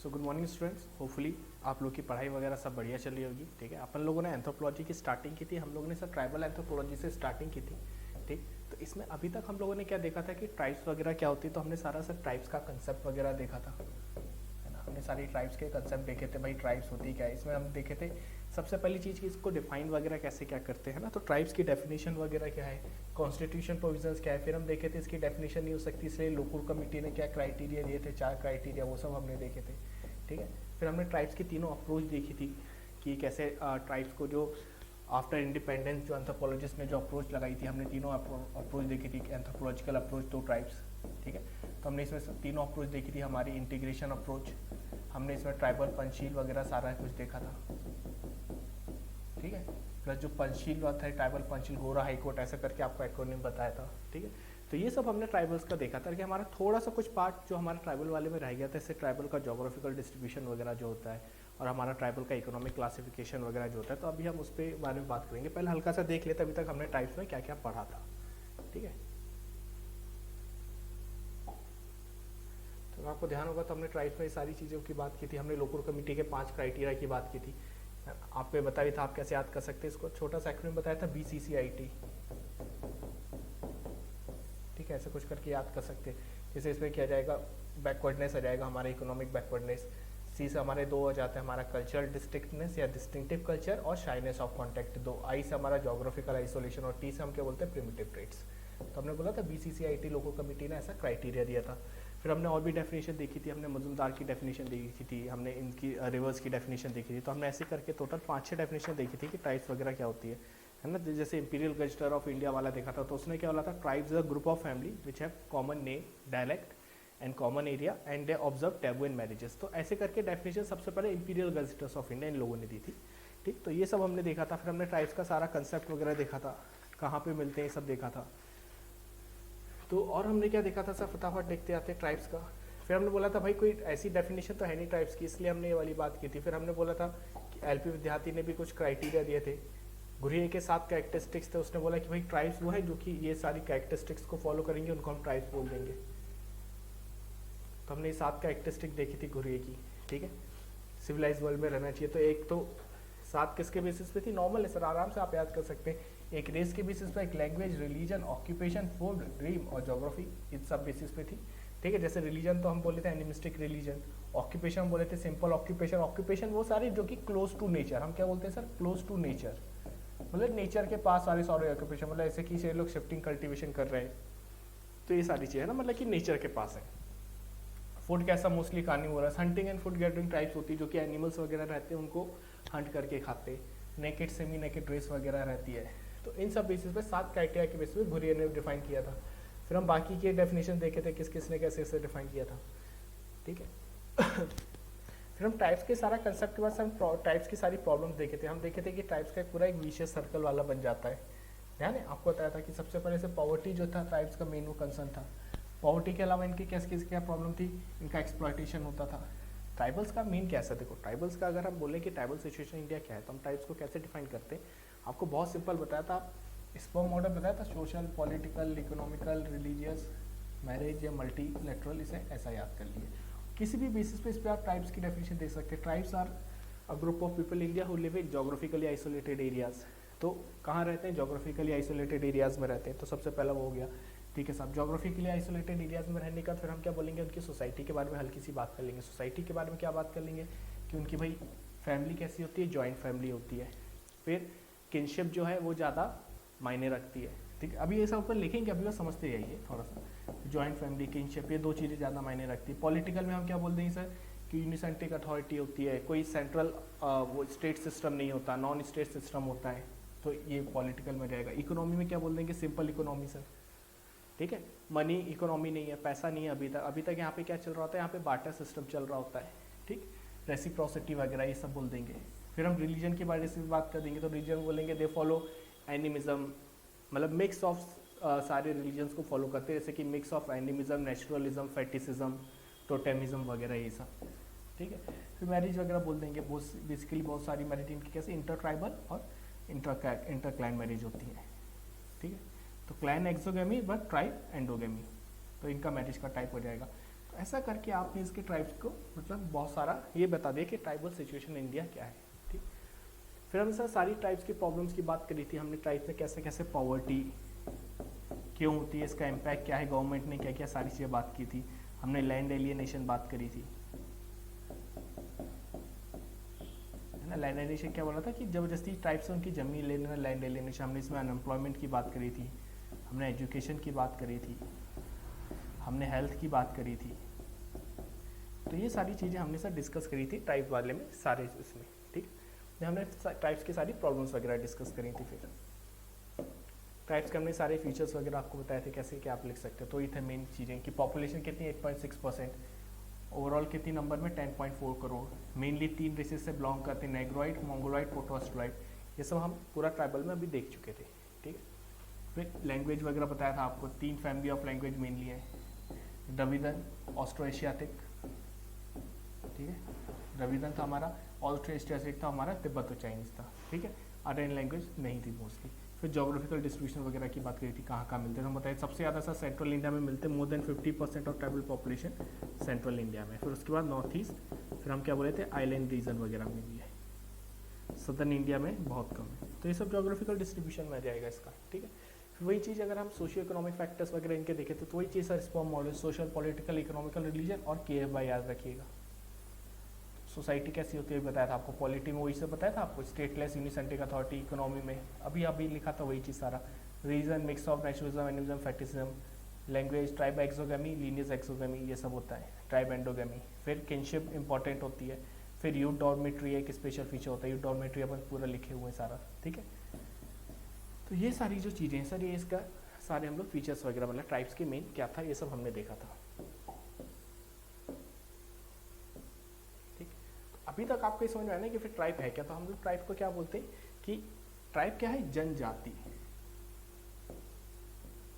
So good morning students, hopefully आप लोग की पढ़ाई वगैरह सब बढ़िया चल रही होगी। ठीक है, अपन लोगों ने एंथ्रोपोलॉजी की स्टार्टिंग की थी, हम लोगों ने सर ट्राइबल एंथ्रोपोलॉजी से स्टार्टिंग की थी। ठीक, तो इसमें अभी तक हम लोगों ने क्या देखा था कि ट्राइब्स वगैरह क्या होती है, तो हमने सारा सर ट्राइब्स का कंसेप्ट वगैरह देखा था, है ना। हमने सारी ट्राइब्स के कंसेप्ट देखे थे, भाई ट्राइब्स होती क्या है। इसमें हम देखे थे सबसे पहली चीज़ कि इसको डिफाइन वगैरह कैसे क्या करते हैं ना, तो ट्राइब्स की डेफिनेशन वगैरह क्या है, कॉन्स्टिट्यूशन प्रोविजंस क्या है। फिर हम देखे थे इसकी डेफिनेशन नहीं हो सकती, इसलिए लोकुल कमेटी ने क्या क्राइटेरिया दिए थे, 4 क्राइटेरिया, वो सब हमने देखे थे। ठीक है, फिर हमने ट्राइब्स की तीनों अप्रोच देखी थी कि कैसे ट्राइब्स को जो आफ्टर इंडिपेंडेंस जो एंथ्रोपोलॉजिस्ट ने जो अप्रोच लगाई थी, हमने तीनों अप्रोच देखी थी। एंथ्रोपोलॉजिकल अप्रोच टू ट्राइब्स, ठीक है, तो हमने इसमें तीनों अप्रोच देखी थी। हमारी इंटीग्रेशन अप्रोच, हमने इसमें ट्राइबल पंचशील वगैरह सारा कुछ देखा था। ठीक है, प्लस जो पंचशील बात है, ट्राइबल पंचशील, गोरा हाईकोर्ट, ऐसा करके आपको एक्रोनिम बताया था। ठीक है, तो ये सब हमने ट्राइबल्स का देखा था कि हमारा थोड़ा सा कुछ पार्ट जो हमारा ट्राइबल वाले में रह गया था, इससे ट्राइबल का जोग्राफिकल डिस्ट्रीब्यूशन वगैरह जो होता है और हमारा ट्राइबल का इकोनॉमिक क्लासिफिकेशन वगैरह जो होता है, तो अभी हम उस पर बारे में बात करेंगे। पहले हल्का सा देख लेते, अभी तक हमने ट्राइब्स में क्या क्या पढ़ा था। ठीक है, तो आपको ध्यान होगा तो हमने ट्राइब्स में सारी चीज़ों की बात की थी। हमने लोकुल कमेटी के 5 क्राइटेरिया की बात की थी, आपको बता रही था आप कैसे याद कर सकते हैं इसको। छोटा सा एक्रोनिम बताया था BCCIT। ठीक है, ऐसे कुछ करके याद कर सकते हैं। जैसे इसमें क्या जाएगा, बैकवर्डनेस आ जाएगा, हमारा इकोनॉमिक बैकवर्डनेस। सी से हमारे 2 हो जाते हैं, हमारा कल्चरल डिस्टिंक्टनेस या डिस्टिंक्टिव कल्चर, और शाइनेस ऑफ कॉन्टैक्ट 2। आई से हमारा जोग्राफिकल आइसोलेशन, और टी से हम क्या बोलते हैं, प्रिमिटिव ट्रेट्स। तो हमने बोला था BCCIT लोकुल कमेटी ने ऐसा क्राइटेरिया दिया था। फिर हमने और भी डेफिनेशन देखी थी, हमने मजुमदार की डेफिनेशन देखी थी, हमने इनकी रिवर्स की डेफिनेशन देखी थी। तो हमने ऐसे करके टोटल 5-6 डेफिनेशन देखी थी कि ट्राइब्स वगैरह क्या होती है ना। जैसे इंपीरियल गजटर ऑफ इंडिया वाला देखा था, तो उसने क्या बोला था, tribes a group of family which have common name, dialect and common area and they observe taboo in marriages. तो ऐसे करके डेफिनेशन सबसे पहले इंपीरियल गजटर्स ऑफ इंडिया इन लोगों ने दी थी। ठीक, तो ये सब हमने देखा था। फिर हमने ट्राइब्स का सारा कंसेप्ट वगैरह देखा था, कहाँ पे मिलते हैं, ये सब देखा था। तो और हमने क्या देखा था सर, फटाफट देखते आते ट्राइब्स का। फिर हमने बोला था भाई कोई ऐसी डेफिनेशन तो है नहीं ट्राइब्स की, इसलिए हमने ये वाली बात की थी। फिर हमने बोला था कि LP विद्यार्थी ने भी कुछ क्राइटेरिया दिए थे, घुरिये के 7 कैरेक्टरिस्टिक्स थे। उसने बोला कि भाई ट्राइब्स वो है जो कि ये सारी कैरेक्टरिस्टिक्स को फॉलो करेंगे, उनको हम ट्राइब्स बोल देंगे। तो हमने ये 7 कैरेक्टरिस्टिक देखी थी घुरिये की। ठीक है, सिविलाइज वर्ल्ड में रहना चाहिए। तो एक तो 7 किसके बेसिस पे थी, नॉर्मल है सर, आराम से आप याद कर सकते हैं। एक रेस के बेसिस पे, एक language, religion, occupation, food, dream और ज्योग्राफी, इन सब बेसिस पे थी। ठीक है, जैसे रिलीजन तो हम बोले थे एनिमिस्टिक रिलीजन, ऑक्यूपेशन हम बोले थे सिंपल ऑक्यूपेशन। ऑक्यूपेशन वो सारी जो कि क्लोज टू नेचर, हम क्या बोलते हैं सर, क्लोज टू नेचर, मतलब नेचर के पास सारे सारे ऑक्यूपेशन, मतलब ऐसे कि लोग शिफ्टिंग कल्टीवेशन कर रहे हैं, तो ये सारी चीज़ें ना, मतलब कि नेचर के पास है। फूड कैसा, mostly carnivorous, hunting and food gathering types होती है, जो कि एनिमल्स वगैरह रहते हैं उनको हंट करके खाते। नेकेड, सेमी नेकेड रेस वगैरह रहती है। तो इन सब बेसिस पे 7 क्राइटेरिया के बेसिस पे घुरिये ने डिफाइन किया था। फिर हम बाकी के डेफिनेशन देखे थे, किस किस ने कैसे कैसे डिफाइन किया था। ठीक है फिर हम टाइप्स के सारा कंसेप्ट के बाद हम टाइप्स की सारी प्रॉब्लम्स देखे थे। हम देखे थे कि टाइप्स का पूरा एक विशेष सर्कल वाला बन जाता है। ध्यान है, आपको बताया था कि सबसे पहले से पॉवर्टी जो था ट्राइब्स का मेन वो कंसर्न था। पॉवर्टी के अलावा इनकी क्या प्रॉब्लम थी, इनका एक्सप्लॉयटेशन होता था। ट्राइबल्स का मेन क्या है, देखो ट्राइबल्स का अगर हम बोलें कि ट्राइबल सिचुएशन इंडिया क्या है, तो हम ट्राइब्स को कैसे डिफाइन करते हैं, आपको बहुत सिंपल बताया था। स्पर्म मॉडल बताया था, social, political, economical, religious, marriage या मल्टीलेटरल, इसे ऐसा याद कर लिए। किसी भी बेसिस पे इस पर आप ट्राइब्स की डेफिनेशन देख सकते हैं। Tribes are a group of people India who live in geographically isolated areas. तो कहाँ रहते हैं, जोग्राफिकली आइसोलेटेड एरियाज में रहते हैं। तो सबसे पहला वो हो गया। ठीक है साहब, जोग्राफिकली आइसोलेटेड एरियाज में रहने का फिर हम क्या बोलेंगे, उनकी सोसाइटी के बारे में हल्की सी बात कर लेंगे। सोसाइटी के बारे में क्या बात कर लेंगे कि उनकी भाई फैमिली कैसी होती है, जॉइंट फैमिली होती है। फिर किनशिप जो है वो ज़्यादा मायने रखती है। ठीक है, अभी ये सब ऊपर लिखेंगे, अभी वो समझते जाइए थोड़ा सा। जॉइंट फैमिली, किनशिप, ये 2 चीज़ें ज़्यादा मायने रखती है। पॉलिटिकल में हम क्या बोल देंगे सर कि यूनिसेंट्रिक अथॉरिटी होती है, कोई सेंट्रल वो स्टेट सिस्टम नहीं होता, नॉन स्टेट सिस्टम होता है, तो ये पॉलिटिकल में जाएगा। इकोनॉमी में क्या बोल देंगे, सिंपल इकोनॉमी सर। ठीक है, मनी इकोनॉमी नहीं है, पैसा नहीं है अभी तक यहाँ पे क्या चल रहा होता है, यहाँ पे बार्टर सिस्टम चल रहा होता है। ठीक, रेसिप्रोसिटी वगैरह ये सब बोल देंगे। फिर हम रिलीजन के बारे में बात कर देंगे, तो रिलीजन बोलेंगे दे फॉलो एनिमिज्म, मतलब मिक्स ऑफ सारे रिलीजन्स को फॉलो करते हैं, जैसे कि mix of animism, naturalism, फेटिसिज्म, totemism वगैरह ये सब। ठीक है, फिर मैरिज वगैरह बोल देंगे, बेसिकली बहुत सारी मैरिज इनकी कैसे इंटर ट्राइबल और इंटर क्लैन मैरिज होती है। ठीक है, तो clan exogamy but tribe endogamy, तो इनका मैरिज का टाइप हो जाएगा। ऐसा करके आपने इसके ट्राइब्स को मतलब बहुत सारा ये बता दिया कि ट्राइबल सिचुएशन इंडिया क्या है, ठीक। फिर हमने सर सारी ट्राइब्स की प्रॉब्लम्स की बात करी थी, हमने ट्राइब्स में कैसे कैसे पॉवर्टी क्यों होती है, इसका इम्पैक्ट क्या है, गवर्नमेंट ने क्या क्या सारी चीज़ें बात की थी, हमने लैंड एलियनेशन बात करी थी, है ना। लैंड एलियनेशन क्या बोला था कि जबरदस्ती ट्राइब से उनकी ज़मीन ले लेना, लैंड एलियनेशन। हमने इसमें अनएम्प्लॉयमेंट की बात करी थी, हमने एजुकेशन की बात करी थी, हमने हेल्थ की बात करी थी। तो ये सारी चीज़ें हमने सर डिस्कस करी थी ट्राइब वाले में सारे इसमें, ठीक। हमने ट्राइब्स की सारी प्रॉब्लम्स वगैरह डिस्कस करी थी। फिर ट्राइब्स के हमने सारे फीचर्स वगैरह आपको बताए थे कैसे क्या आप लिख सकते हो। तो ये थे मेन चीज़ें कि पॉपुलेशन कितनी 8.6%, ओवरऑल कितनी नंबर में 10.4 करोड़, मेनली 3 रेसेस से बिलोंग करते हैं, नेग्रोइड, मंगोलॉइड, पोटोस्टोलॉइड। ये सब हम पूरा ट्राइबल में अभी देख चुके थे, ठीक है। फिर लैंग्वेज वगैरह बताया था आपको, 3 फैमिली ऑफ लैंग्वेज मेनली है, द्रविड़न, ऑस्ट्रो एशियाटिक, ठीक है। द्रविड़न था हमारा, ऑस्ट्रो एशियाटिक था हमारा, तिब्बतो चाइनीज था, ठीक है। अदर लैंग्वेज नहीं थी मोस्टली। फिर जोग्राफिकल डिस्ट्रीब्यूशन वगैरह की बात करी थी, कहाँ कहाँ मिलते थे। हम बताइए सबसे ज़्यादा सर सेंट्रल इंडिया में मिलते हैं, मोर than 50% of tribal population central India में। फिर उसके बाद नॉर्थ ईस्ट, फिर हम क्या बोले थे आइलैंड रीजन वगैरह में भी है, सदर्न इंडिया में बहुत कम है। तो ये सब जोग्राफिकल डिस्ट्रीब्यूशन में आ जाएगा इसका, ठीक है। फिर वही चीज़ अगर हम सोशियो इकोनॉमिक फैक्टर्स वगैरह इनके देखें तो वही चीज़ sir SPERM model, social, political, economical, religion और KFY याद रखिएगा। सोसाइटी कैसी होती है बताया था आपको, पॉलिटी में वही से बताया था आपको, स्टेटलेस, यूनिसेंट्रिक अथॉरिटी, इकोनॉमी में अभी लिखा था वही चीज़ सारा। Region, mix of naturalism, animism, fetishism, language, tribe exogamy, lineage exogamy, ये सब होता है, ट्राइब एंडोगेमी। फिर किनशिप इंपॉर्टेंट होती है। फिर यूथ डॉर्मेट्री एक स्पेशल फीचर होता है, यूथ डॉर्मेट्री अपन पूरा लिखे हुए हैं सारा, ठीक है। तो ये सारी जो चीज़ें हैं सर, ये इसका सारे हम लोग फीचर्स वगैरह मतलब ट्राइब्स के मेन क्या था ये सब हमने देखा था। अभी तक आपको समझ में आया ना कि फिर ट्राइब है क्या। तो हम लोग ट्राइब को क्या बोलते हैं कि ट्राइब क्या है, जनजाति।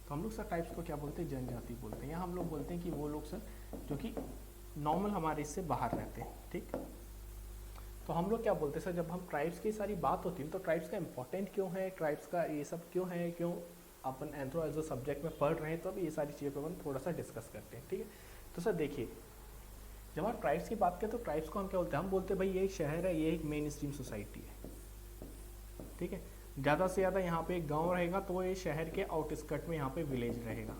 तो हम लोग सर ट्राइब्स को क्या बोलते हैं, जनजाति बोलते हैं। या हम लोग बोलते हैं कि वो लोग सर जो कि नॉर्मल हमारे इससे बाहर रहते हैं, ठीक। तो हम लोग क्या बोलते हैं सर, जब हम ट्राइब्स की सारी बात होती है तो ट्राइब्स का इंपॉर्टेंट क्यों है, ट्राइब्स का ये सब क्यों है, क्यों अपन एंथ्रो एज अ सब्जेक्ट में पढ़ रहे हैं, तो अभी ये सारी चीज़ें पर अपन थोड़ा सा डिस्कस करते हैं, ठीक है। तो सर देखिए, जब हम ट्राइब्स की बात करें तो ट्राइब्स को हम क्या बोलते हैं, हम बोलते हैं भाई ये एक शहर है, ये एक मेन स्ट्रीम सोसाइटी है, ठीक है। ज़्यादा से ज़्यादा यहाँ पे एक गांव रहेगा तो ये शहर के आउटस्कर्ट में यहाँ पे विलेज रहेगा।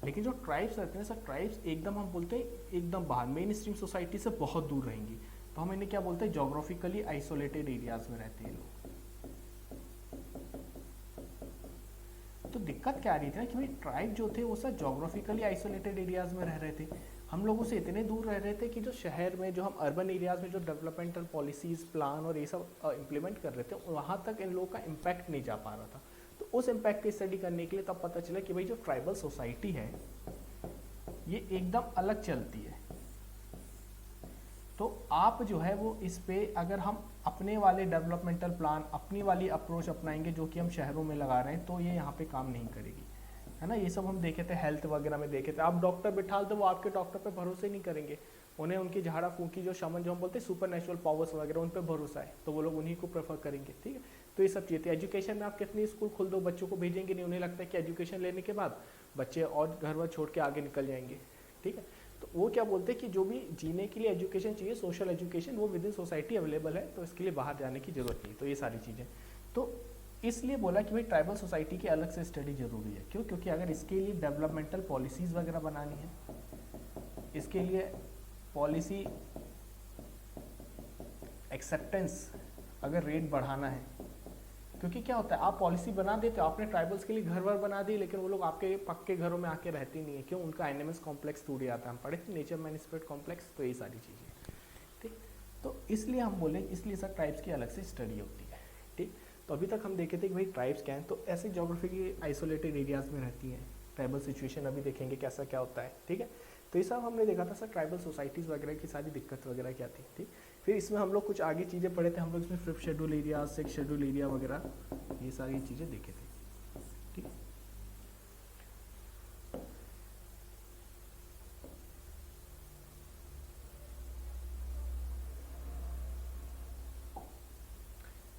लेकिन जो ट्राइब्स रहते हैं सर, ट्राइब्स एकदम हम बोलते हैं एकदम बाहर, मेन स्ट्रीम सोसाइटी से बहुत दूर रहेंगी। तो हम इन्हें क्या बोलते हैं, जोग्राफिकली आइसोलेटेड एरियाज में रहते हैं लोग। तो दिक्कत क्या आ रही थी ना कि भाई ट्राइब जो थे वो सर जोग्राफिकली आइसोलेटेड एरियाज में रह रहे थे, हम लोगों से इतने दूर रह रहे थे कि जो शहर में, जो हम अर्बन एरियाज में जो डेवलपमेंटल पॉलिसीज़, प्लान और ये सब इम्प्लीमेंट कर रहे थे, वहाँ तक इन लोगों का इम्पैक्ट नहीं जा पा रहा था। तो उस इम्पैक्ट की स्टडी करने के लिए तब पता चला कि भाई जो ट्राइबल सोसाइटी है ये एकदम अलग चलती है। तो आप जो है वो इस पे अगर हम अपने वाले डेवलपमेंटल प्लान, अपनी वाली अप्रोच अपनाएंगे जो कि हम शहरों में लगा रहे हैं, तो ये यहाँ पे काम नहीं करेगी, है ना। ये सब हम देखे थे, हेल्थ वगैरह में देखे थे। आप डॉक्टर बिठाल दो, वो आपके डॉक्टर पे भरोसे नहीं करेंगे, उन्हें उनकी झाड़ा फूंकी जो शमन, जो हम बोलते हैं सुपर नेचुरल पावर्स वगैरह, उन पे भरोसा है, तो वो लोग उन्हीं को प्रेफर करेंगे, ठीक है। तो ये सब चीज़ें। एजुकेशन में आप कितनी स्कूल खोल दो, बच्चों को भेजेंगे नहीं, उन्हें लगता है कि एजुकेशन लेने के बाद बच्चे और घर वर छोड़ के आगे निकल जाएंगे, ठीक है। तो वो क्या बोलते हैं कि जो भी जीने के लिए एजुकेशन चाहिए, सोशल एजुकेशन, वो विद इन सोसाइटी अवेलेबल है, तो इसके लिए बाहर जाने की जरूरत नहीं। तो ये सारी चीज़ें, तो इसलिए बोला कि भाई ट्राइबल सोसाइटी की अलग से स्टडी जरूरी है। क्यों? क्योंकि अगर इसके लिए डेवलपमेंटल पॉलिसीज़ वगैरह बनानी है, इसके लिए पॉलिसी एक्सेप्टेंस अगर रेट बढ़ाना है, क्योंकि क्या होता है, आप पॉलिसी बना देते हो, आपने ट्राइबल्स के लिए घर वर बना दी, लेकिन वो लोग आपके पक्के घरों में आके रहते नहीं है। क्यों? उनका एनिमस कॉम्प्लेक्स टूट जाता है। हम पढ़े थे नेचर मैन स्पिरिट कॉम्प्लेक्स, तो ये सारी चीज़ें, ठीक। तो इसलिए हम बोले, इसलिए सर ट्राइब्स की अलग से स्टडी होती है, ठीक। तो अभी तक हम देखे थे कि भाई ट्राइब्स क्या हैं, तो ऐसे ज्योग्राफी की आइसोलेटेड एरियाज में रहती हैं। ट्राइबल सिचुएशन अभी देखेंगे कैसा क्या होता है, ठीक है। तो ये सब हमने देखा था सर, ट्राइबल सोसाइटीज़ वगैरह की सारी दिक्कत वगैरह क्या थी, ठीक। फिर इसमें हम लोग कुछ आगे चीज़ें पढ़े थे, हम लोग इसमें 5th schedule area, 6th schedule area वगैरह, ये सारी चीज़ें देखे थे, ठीक।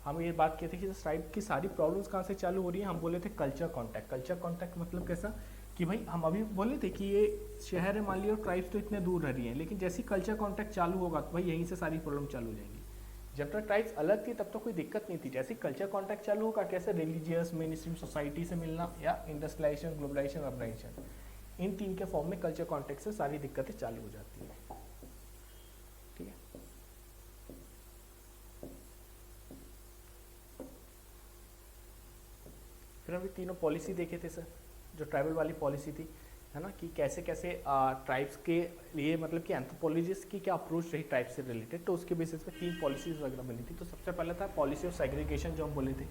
हम ये बात की थी कि ट्राइब की सारी प्रॉब्लम्स कहाँ से चालू हो रही है। हम बोले थे कल्चर कॉन्टैक्ट। कल्चर कॉन्टैक्ट मतलब कैसा कि भाई हम अभी बोले थे कि ये शहर है मान लिया और ट्राइब्स तो इतने दूर रह रही हैं, लेकिन जैसे ही कल्चर कॉन्टैक्ट चालू होगा तो भाई यहीं से सारी प्रॉब्लम चालू हो जाएंगी। जब तक ट्राइब्स अलग थी तब तो कोई दिक्कत नहीं थी, जैसे कल्चर कॉन्टैक्ट चालू होगा कैसे रिलीजियस मेन स्ट्रीम सोसाइटी से मिलना या इंडस्ट्रियलाइजेशन ग्लोबलाइजेशन अर्बनाइजेशन, इन तीन के फॉर्म में कल्चर कॉन्टैक्ट से सारी दिक्कतें चालू हो जाती हैं। ठीक है, फिर हम तीनों पॉलिसी देखे थे सर, जो ट्राइबल वाली पॉलिसी थी है ना, कि कैसे कैसे ट्राइब्स के लिए मतलब कि एंथ्रोपोलॉजिस्ट की क्या अप्रोच रही ट्राइब्स से रिलेटेड, तो उसके बेसिस पे 3 पॉलिसीज वगैरह बनी थी। तो सबसे पहले था पॉलिसी ऑफ सेग्रीगेशन जो हम बोले थे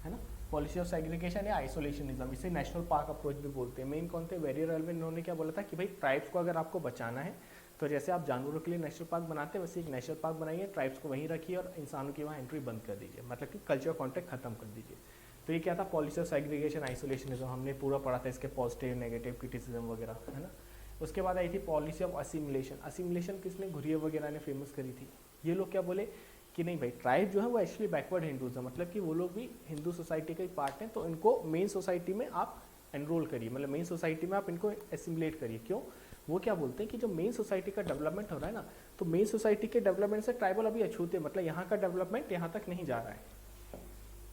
है ना, पॉलिसी ऑफ सेग्रीगेशन या आइसोलेशनिज्म, इसे नेशनल पार्क अप्रोच भी बोलते हैं। मेन कौन थे, वेरी रेलवे, इन्होंने क्या बोला था कि भाई ट्राइब्स को अगर आपको बचाना है तो जैसे आप जानवरों के लिए नेशनल पार्क बनाते हैं वैसे एक नेशनल पार्क बनाइए, ट्राइब्स को वहीं रखिए और इंसानों की वहाँ एंट्री बंद कर दीजिए, मतलब कि कल्चर कॉन्टैक्ट खत्म कर दीजिए। तो ये क्या था, पॉलिसी ऑफ सेग्रीगेशन आइसोलेशनिज्म, हमने पूरा पढ़ा था इसके पॉजिटिव नेगेटिव क्रिटिसिज्म वगैरह है ना। उसके बाद आई थी पॉलिसी ऑफ असिमिलेशन। असिमिलेशन किसने, घुरिये वगैरह ने फेमस करी थी। ये लोग क्या बोले कि नहीं भाई ट्राइब जो है वो एक्चुअली बैकवर्ड हिंदूज है, मतलब कि वो लोग भी हिंदू सोसाइटी का ही पार्ट है, तो इनको मेन सोसाइटी में आप एनरोल करिए, मतलब मेन सोसाइटी में आप इनको एसिमुलेट करिए। क्यों, वो क्या बोलते हैं कि जो मेन सोसाइटी का डेवलपमेंट हो रहा है ना, तो मेन सोसाइटी के डेवलपमेंट से ट्राइबल अभी अछूते, मतलब यहाँ का डेवलपमेंट यहाँ तक नहीं जा रहा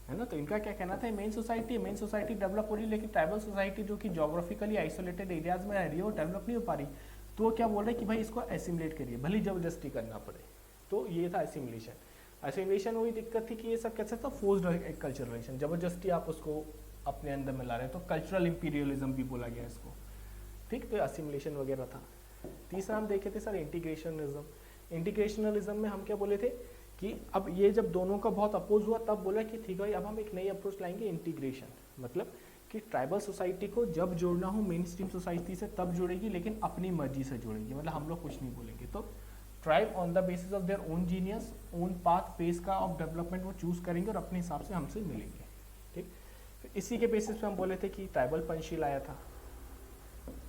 है ना। तो इनका क्या कहना था, मेन सोसाइटी डेवलप हो रही है, लेकिन ट्राइबल सोसाइटी जो कि जोग्राफिकली आइसोलेटेड एरियाज में रह रही है वो डेवलप नहीं हो पा रही, तो वो क्या बोल रहे हैं कि भाई इसको एसिमुलेट करिए, भले जबरदस्ती करना पड़े। तो ये था एसिमुलेशन। एसिमुलेशन वही दिक्कत थी कि ये सब कैसे था, फोर्स्ड कल्चरलाइजेशन, जबरदस्ती आप उसको अपने अंदर में ला रहे हैं, तो कल्चरल इंपीरियलिज्म भी बोला गया इसको। ठीक, तो एसिमुलेशन वगैरह था। तीसरा हम देखे थे सर इंटीग्रेशनलिज्म। इंटीग्रेशनलिज्म में हम क्या बोले थे कि अब ये जब दोनों का बहुत अपोज हुआ तब बोला कि ठीक भाई अब हम एक नई अप्रोच लाएंगे इंटीग्रेशन, मतलब कि ट्राइबल सोसाइटी को जब जोड़ना हो मेन स्ट्रीम सोसाइटी से तब जोड़ेगी, लेकिन अपनी मर्जी से जोड़ेगी, मतलब हम लोग कुछ नहीं बोलेंगे। तो tribe on the basis of their own genius own path face का ऑफ डेवलपमेंट वो चूज करेंगे और अपने हिसाब से हमसे मिलेंगे। ठीक, तो इसी के बेसिस पे हम बोले थे कि ट्राइबल पंचशील आया था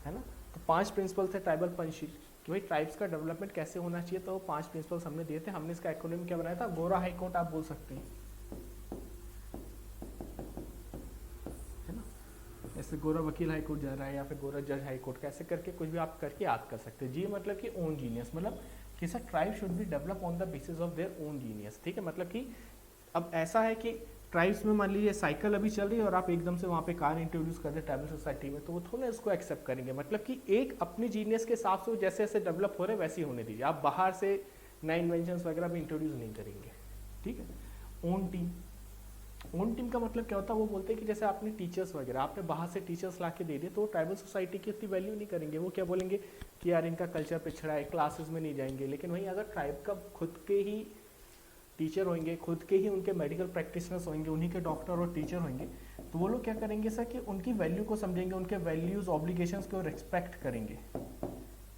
है ना। तो 5 प्रिंसिपल थे ट्राइबल पंचशील कि भाई ट्राइब्स का डेवलपमेंट कैसे होना चाहिए, तो 5 प्रिंसिपल्स हमने दिए थे। हमने इसका एक्रोनिम क्या बनाया था, गोरा हाई कोर्ट आप बोल सकते हैं है ना, ऐसे गोरा वकील हाई कोर्ट जा रहा है या फिर गोरा जज हाई कोर्ट, कैसे करके कुछ भी आप करके याद कर सकते हैं। जी मतलब कि ओन जीनियस, मतलब कि sir tribe should be develop on the basis of their own genius. ठीक है, मतलब कि अब ऐसा है कि ट्राइब्स में मान लीजिए साइकिल अभी चल रही है और आप एकदम से वहाँ पे कार इंट्रोड्यूस कर दे ट्राइबल सोसाइटी में, तो वो थोड़ा इसको एक्सेप्ट करेंगे, मतलब कि एक अपनी जीनियस के हिसाब से जैसे जैसे डेवलप हो रहे हैं वैसे ही होने दीजिए, आप बाहर से नए इन्वेंशंस वगैरह भी इंट्रोड्यूस नहीं करेंगे। ठीक है, ओन टीम का मतलब क्या होता है, वो बोलते हैं कि जैसे आपने टीचर्स वगैरह आपने बाहर से टीचर्स ला के दे दिए, तो ट्राइबल सोसाइटी की उतनी वैल्यू नहीं करेंगे। वो क्या बोलेंगे कि यार इनका कल्चर पिछड़ा है, क्लासेस में नहीं जाएंगे। लेकिन वहीं अगर ट्राइब का खुद के ही टीचर होंगे, खुद के ही उनके मेडिकल प्रैक्टिशनर्स होंगे, उन्हीं के डॉक्टर और टीचर होंगे, तो वो लोग क्या करेंगे सर कि उनकी वैल्यू को समझेंगे, उनके वैल्यूज ऑब्लिगेशंस को रिस्पेक्ट करेंगे।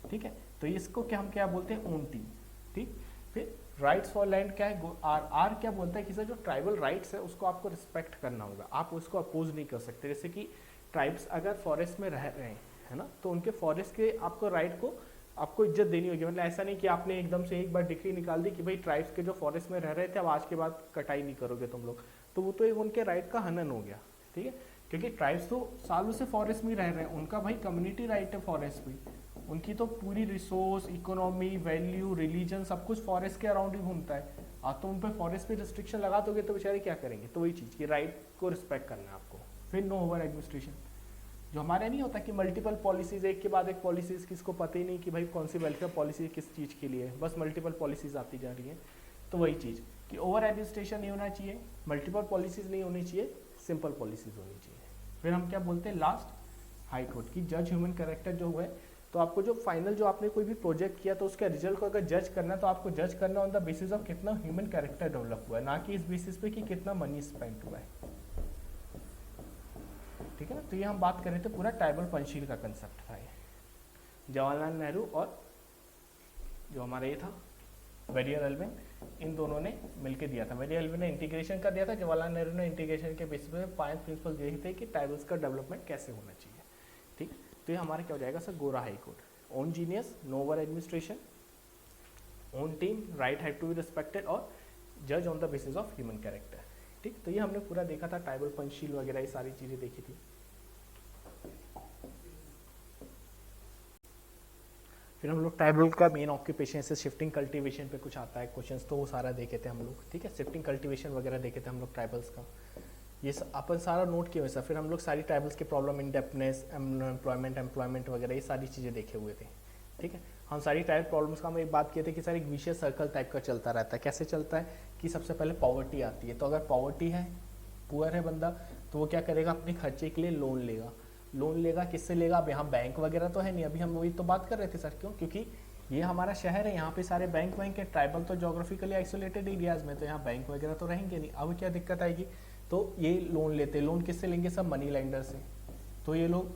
ठीक है, तो इसको क्या हम क्या बोलते हैं, ओन टीम। ठीक, फिर राइट्स फॉर लैंड क्या है, आर क्या बोलता है कि सर जो ट्राइबल राइट्स है उसको आपको रिस्पेक्ट करना होगा, आप उसको अपोज नहीं कर सकते। जैसे कि ट्राइब्स अगर फॉरेस्ट में रह रहे हैं है ना, तो उनके फॉरेस्ट के आपको राइट को आपको इज्जत देनी होगी। मतलब ऐसा नहीं कि आपने एकदम से एक बार डिक्री निकाल दी कि भाई ट्राइब्स के जो फॉरेस्ट में रह रहे थे अब आज के बाद कटाई नहीं करोगे तुम लोग, तो वो तो उनके राइट का हनन हो गया। ठीक है, क्योंकि ट्राइब्स तो सालों से फॉरेस्ट में रह रहे हैं, उनका भाई कम्युनिटी राइट है फॉरेस्ट में, उनकी तो पूरी रिसोर्स इकोनॉमी वैल्यू रिलीजन सब कुछ फॉरेस्ट के अराउंड ही घूमता है। आप तो उन पर फॉरेस्ट पे रिस्ट्रिक्शन लगा दोगे तो बेचारे क्या करेंगे। तो वही चीज़ कि राइट को रिस्पेक्ट करना है आपको। फिर नो ओवर एडमिनिस्ट्रेशन, जो हमारे नहीं होता कि मल्टीपल पॉलिसीज एक के बाद एक पॉलिसीज, किसको पता ही नहीं कि भाई कौन सी वेलफेयर पॉलिसी किस चीज़ के लिए है, बस मल्टीपल पॉलिसीज आती जा रही हैं। तो वही चीज़ कि ओवर एडमिनिस्ट्रेशन नहीं होना चाहिए, मल्टीपल पॉलिसीज नहीं होनी चाहिए, सिंपल पॉलिसीज होनी चाहिए। फिर हम क्या बोलते हैं लास्ट, हाई कोर्ट की जज ह्यूमन कैरेक्टर जो हुआ है, तो आपको जो फाइनल जो आपने कोई भी प्रोजेक्ट किया तो उसका रिजल्ट को अगर जज करना है तो आपको जज करना ऑन द बेसिस ऑफ कितना ह्यूमन कैरेक्टर डेवलप हुआ है, ना कि इस बेसिस पे कि कितना मनी स्पेंड हुआ है। ठीक है ना, तो ये हम बात कर रहे थे पूरा ट्राइबल पंचशील का कंसेप्ट था ये। जवाहरलाल नेहरू और जो हमारा ये था वेरियर एल्विन, इन दोनों ने मिलकर दिया था। वेरियर एल्विन ने इंटीग्रेशन का दिया था, जवाहरलाल नेहरू ने इंटीग्रेशन के बेसिस पे 5 प्रिंसिपल दिए थे कि ट्राइबल्स का डेवलपमेंट कैसे होना चाहिए। ठीक, तो ये हमारा क्या हो जाएगा सर, गोरा high court, own genius, no over administration, own team, right have to be respected और जज on the basis of human character. ठीक, तो ये हमने पूरा देखा था, ट्राइबल पंचशील वगैरह ये सारी चीज़ें देखी थी। फिर हम लोग ट्राइबल का मेन ऑक्यूपेशन से शिफ्टिंग कल्टीवेशन पे कुछ आता है क्वेश्चंस, तो वो सारा देखे थे हम लोग, ठीक है, शिफ्टिंग कल्टीवेशन वगैरह देखे थे हम लोग ट्राइबल्स का, ये अपन सारा नोट किए हुए सर। फिर हम लोग सारी ट्राइबल्स के प्रॉब्लम, इंडेप्टनेस, एम्प्लॉयमेंट वगैरह ये सारी चीज़ें देखे हुए थे, ठीक है। हम सारी ट्राइबल प्रॉब्लम्स का हम एक बात किए थे कि सर एक विशेष सर्कल टाइप का चलता रहता है। कैसे चलता है कि सबसे पहले पॉवर्टी आती है, तो अगर पॉवर्टी है, पुअर है बंदा, तो वो क्या करेगा, अपने खर्चे के लिए लोन लेगा। लोन लेगा किससे लेगा, अब यहाँ बैंक वगैरह तो है नहीं, अभी हम वही तो बात कर रहे थे सर, क्यों, क्योंकि ये हमारा शहर है, यहाँ पे सारे बैंक है, ट्राइबल तो जोग्राफिकली आइसोलेटेड एरियाज में, तो यहाँ बैंक वगैरह तो रहेंगे नहीं। अब क्या दिक्कत आएगी, तो ये लोन लेते, लोन किससे लेंगे, सब मनी लेंडर से। तो ये लोग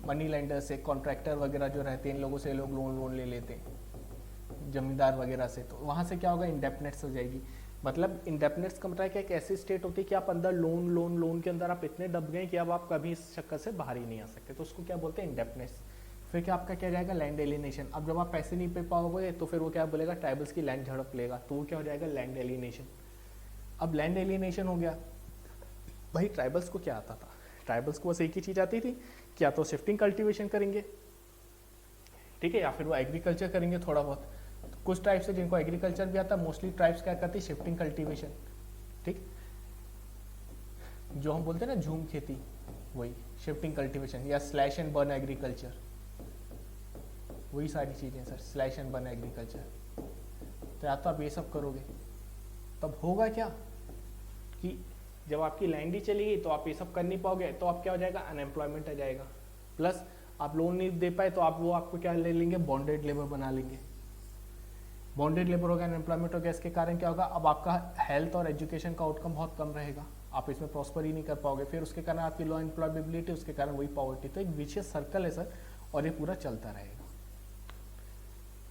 मनी लेंडर से, कॉन्ट्रैक्टर वगैरह जो रहते हैं, इन लोगों से लोग लोन ले लेते हैं, जमींदार वगैरह से। तो वहाँ से क्या होगा, इंडेप्टनेस हो जाएगी। मतलब इंडेप्टनेस का मतलब क्या, एक ऐसी स्टेट होती है कि आप अंदर लोन के अंदर आप इतने दब गए कि अब आप कभी इस चक्कर से बाहर ही नहीं आ सकते, तो उसको क्या बोलते हैं, इंडेप्टनेस। फिर क्या आपका क्या जाएगा, लैंड एलिनेशन। अब जब आप पैसे नहीं पे पाओगे तो फिर वो क्या बोलेगा, ट्राइबल्स की लैंड झड़प लेगा, तो वो क्या हो जाएगा, लैंड एलिनेशन। अब लैंड एलिनेशन हो गया, भाई ट्राइबल्स को क्या आता था, ट्राइबल्स को बस एक ही चीज़ आती थी, क्या तो शिफ्टिंग कल्टीवेशन करेंगे, ठीक है, या फिर वो एग्रीकल्चर करेंगे थोड़ा बहुत। तो कुछ ट्राइब्स है जिनको एग्रीकल्चर भी आता है, मोस्टली ट्राइब्स क्या करती है, शिफ्टिंग कल्टीवेशन, ठीक, जो हम बोलते हैं ना झूम खेती, वही शिफ्टिंग कल्टीवेशन, या स्लैश एंड बर्न एग्रीकल्चर, वही सारी चीज़ें sir, slash and burn agriculture. तो या तो आप ये सब करोगे, तब होगा क्या कि जब आपकी लैंड ही चली गई तो आप ये सब कर नहीं पाओगे, तो आप क्या हो जाएगा, अनएम्प्लॉयमेंट आ जाएगा, प्लस आप लोन नहीं दे पाए तो आप वो आपको क्या ले लेंगे, बॉन्डेड लेबर बना लेंगे। बॉन्डेड लेबर हो गया, अनएम्प्लॉयमेंट हो गया, इसके कारण क्या होगा, अब आपका हेल्थ और एजुकेशन का आउटकम बहुत कम रहेगा, आप इसमें प्रॉस्पर ही नहीं कर पाओगे, फिर उसके कारण आपकी लो एम्प्लॉयबिलिटी, उसके कारण वही पॉवर्टी। तो एक विशेष सर्कल है सर, और ये पूरा चलता रहेगा,